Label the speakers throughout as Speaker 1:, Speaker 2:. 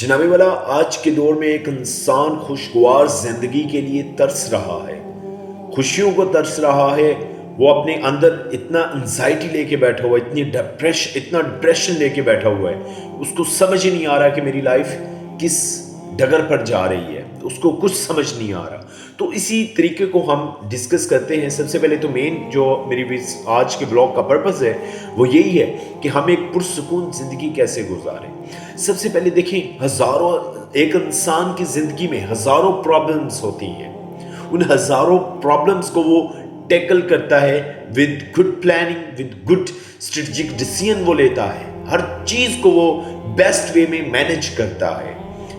Speaker 1: جناب والا، آج کے دور میں ایک انسان خوشگوار زندگی کے لیے ترس رہا ہے، خوشیوں کو ترس رہا ہے۔ وہ اپنے اندر اتنا انزائٹی لے کے بیٹھا ہوا ہے، اتنا ڈپریشن لے کے بیٹھا ہوا ہے، اس کو سمجھ ہی نہیں آ رہا کہ میری لائف کس ڈگر پر جا رہی ہے، اس کو کچھ سمجھ نہیں آ رہا۔ تو اسی طریقے کو ہم ڈسکس کرتے ہیں۔ سب سے پہلے تو مین جو میری آج کے بلاگ کا پرپس ہے وہ یہی ہے کہ ہم ایک پرسکون زندگی کیسے گزاریں۔ سب سے پہلے دیکھیں، ایک انسان کی زندگی میں ہزاروں پرابلمز ہوتی ہیں، ان ہزاروں پرابلمز کو وہ ٹیکل کرتا ہے with good planning, with good strategic decision وہ لیتا ہے، ہر چیز کو وہ بیسٹ وے میں مینج کرتا ہے۔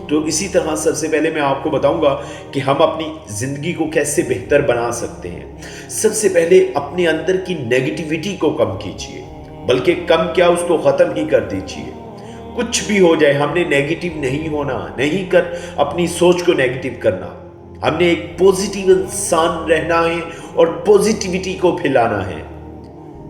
Speaker 1: تو اسی طرح سب سے پہلے میں آپ کو بتاؤں گا کہ ہم اپنی زندگی کو کیسے بہتر بنا سکتے ہیں۔ سب سے پہلے اپنے اندر کی نیگیٹیوٹی کو کم کیجئے، بلکہ کم کیا، اس کو ختم ہی کر دیجئے۔ کچھ بھی ہو جائے، ہم نے نیگیٹیو نہیں ہونا، نہیں کر اپنی سوچ کو نیگیٹیو کرنا۔ ہم نے ایک پوزیٹیو انسان رہنا ہے اور پوزیٹیوٹی کو پھیلانا ہے۔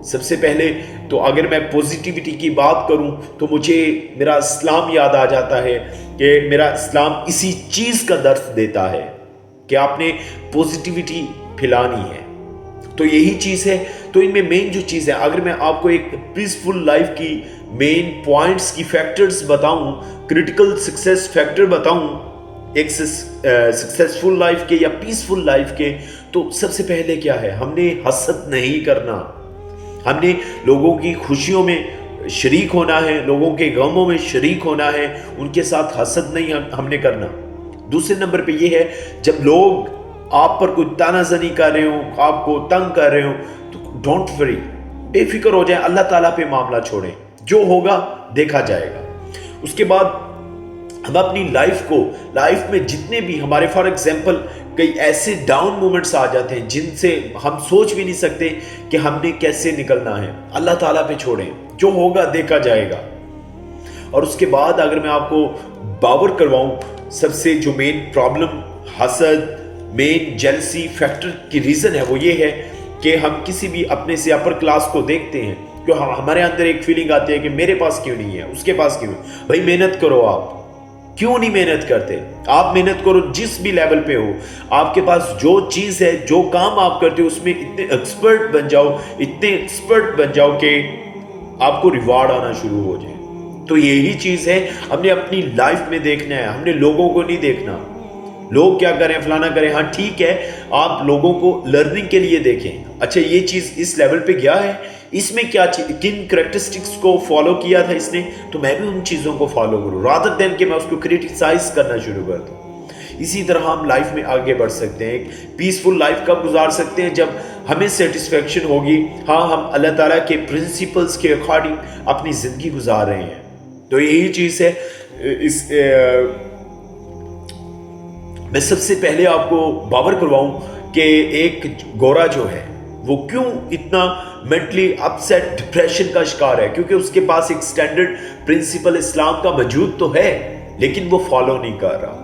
Speaker 1: سب سے پہلے تو اگر میں پوزیٹیوٹی کی بات کروں تو مجھے میرا اسلام یاد آ جاتا ہے کہ میرا اسلام اسی چیز کا درس دیتا ہے کہ آپ نے پوزیٹیوٹی پھیلانی ہے۔ تو یہی چیز ہے۔ تو ان میں مین جو چیز ہے، اگر میں آپ کو ایک پیسفل لائف کی مین پوائنٹس کی فیکٹرز بتاؤں، کریٹیکل سکسیس فیکٹر بتاؤں ایک سکسیسفل لائف کے یا پیسفل لائف کے، تو سب سے پہلے کیا ہے، ہم نے حسد نہیں کرنا، ہم نے لوگوں کی خوشیوں میں شریک ہونا ہے، لوگوں کے غموں میں شریک ہونا ہے، ان کے ساتھ حسد نہیں ہم نے کرنا۔ دوسرے نمبر پہ یہ ہے، جب لوگ آپ پر کوئی تانا زنی کر رہے ہوں، آپ کو تنگ کر رہے ہوں، تو ڈونٹ وری، بے فکر ہو جائیں، اللہ تعالیٰ پہ معاملہ چھوڑیں، جو ہوگا دیکھا جائے گا۔ اس کے بعد ہم اپنی لائف میں جتنے بھی ہمارے فار ایگزامپل کئی ایسے ڈاؤن مومنٹس آ جاتے ہیں جن سے ہم سوچ بھی نہیں سکتے کہ ہم نے کیسے نکلنا ہے، اللہ تعالیٰ پہ چھوڑیں، جو ہوگا دیکھا جائے گا۔ اور اس کے بعد اگر میں آپ کو باور کرواؤں، سب سے جو مین پرابلم حسد، مین جیلسی فیکٹر کی ریزن ہے وہ یہ ہے کہ ہم کسی بھی اپنے سے اپر کلاس کو دیکھتے ہیں کہ ہمارے اندر ایک فیلنگ آتی ہے کہ میرے پاس کیوں نہیں ہے، اس کے پاس کیوں ہے۔ بھائی محنت کرو، آپ کیوں نہیں محنت کرتے؟ آپ محنت کرو، جس بھی لیول پہ ہو، آپ کے پاس جو چیز ہے، جو کام آپ کرتے ہو، اس میں اتنے ایکسپرٹ بن جاؤ کہ آپ کو ریوارڈ آنا شروع ہو جائے۔ تو یہی چیز ہے، ہم نے اپنی لائف میں دیکھنا ہے، ہم نے لوگوں کو نہیں دیکھنا، لوگ کیا کریں، فلانا کریں۔ ہاں ٹھیک ہے، آپ لوگوں کو لرننگ کے لیے دیکھیں، اچھا یہ چیز اس لیول پہ گیا ہے، اس میں کیا کن کریکٹرسٹکس کو فالو کیا تھا اس نے، تو میں بھی ان چیزوں کو فالو کروں، رادر دین کہ میں اس کو کریٹیسائز کرنا شروع کر دوں۔ اسی طرح ہم لائف میں آگے بڑھ سکتے ہیں، ایک پیسفل لائف کب گزار سکتے ہیں، جب ہمیں سیٹسفیکشن ہوگی، ہاں ہم اللہ تعالیٰ کے پرنسپلز کے اکارڈنگ اپنی زندگی گزار رہے ہیں۔ تو یہی چیز ہے۔ میں سب سے پہلے آپ کو باور کرواؤں کہ ایک گورا جو ہے وہ کیوں اتنا مینٹلی اپسیٹ ڈپریشن کا شکار ہے، کیونکہ اس کے پاس ایک سٹینڈرڈ پرنسپل اسلام کا موجود تو ہے لیکن وہ فالو نہیں کر رہا۔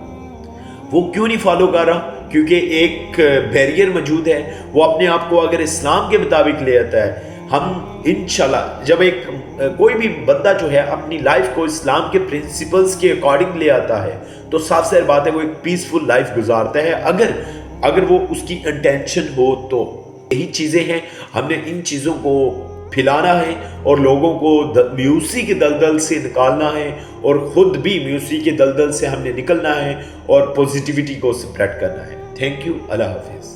Speaker 1: وہ کیوں نہیں فالو کر رہا؟ کیونکہ ایک بیریئر موجود ہے۔ وہ اپنے آپ کو اگر اسلام کے مطابق لے آتا ہے، ہم انشاءاللہ جب کوئی بھی بندہ جو ہے اپنی لائف کو اسلام کے پرنسپلز کے اکارڈنگ لے آتا ہے تو صاف ظاہر بات ہے وہ ایک پیسفل لائف گزارتا ہے، اگر وہ اس کی انٹینشن ہو تو۔ یہی چیزیں ہیں، ہم نے ان چیزوں کو پھیلانا ہے اور لوگوں کو میوسی کے دلدل سے نکالنا ہے، اور خود بھی میوسی کے دلدل سے ہم نے نکلنا ہے اور پوزیٹیوٹی کو سپریڈ کرنا ہے۔ تھینک یو، اللہ حافظ۔